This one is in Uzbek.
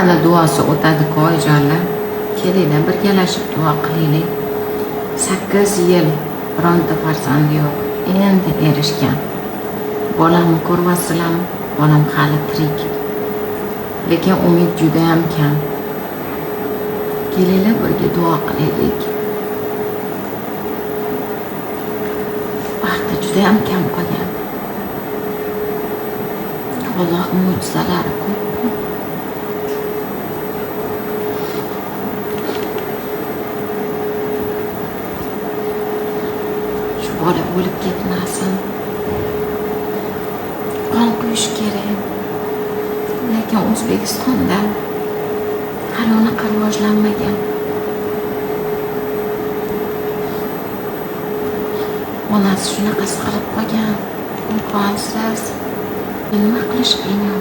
Ana duosi o'tadi-ku oyijonlar. Kelinglar birgalashib duo qilaylik. 8 yil bironta farzandi yo'q. Endi erishgan. Bolamni ko'ryapsizlarmi? Bolam hali tirik. Lekin umid juda ham kam. Kelinglar birga duo qilaylik. Vaqti juda ham kam qolgan. Alloh mo'jizalari ko'p-ku. Shu bola o'lib ketmasin. Qon quyish kerak. Lekin O'zbekistonda hali unaqa rivojlanmagan. Onasi shunaqasi qilib qo'ygan. Imkonsiz. Nima qilish qiyin.